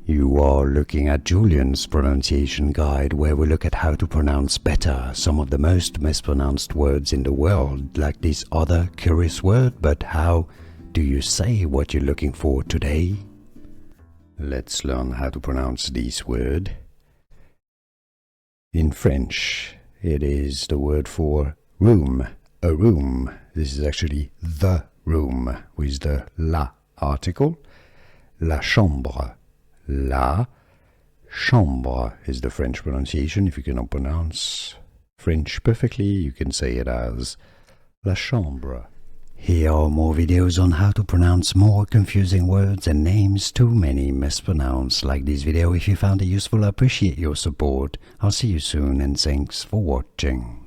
You are looking at Julian's pronunciation guide, where we look at how to pronounce better some of the most mispronounced words in the world, like this other curious word. But how do you say what you're looking for today? Let's learn how to pronounce this word. In French, it is the word for room, a room. This is actually the room with the la article. La chambre. La chambre is the French pronunciation. If you cannot pronounce French perfectly, you can say it as la chambre. Here are more videos on how to pronounce more confusing words and names too many mispronounced. Like this video if you found it useful. I appreciate your support. I'll see you soon and thanks for watching.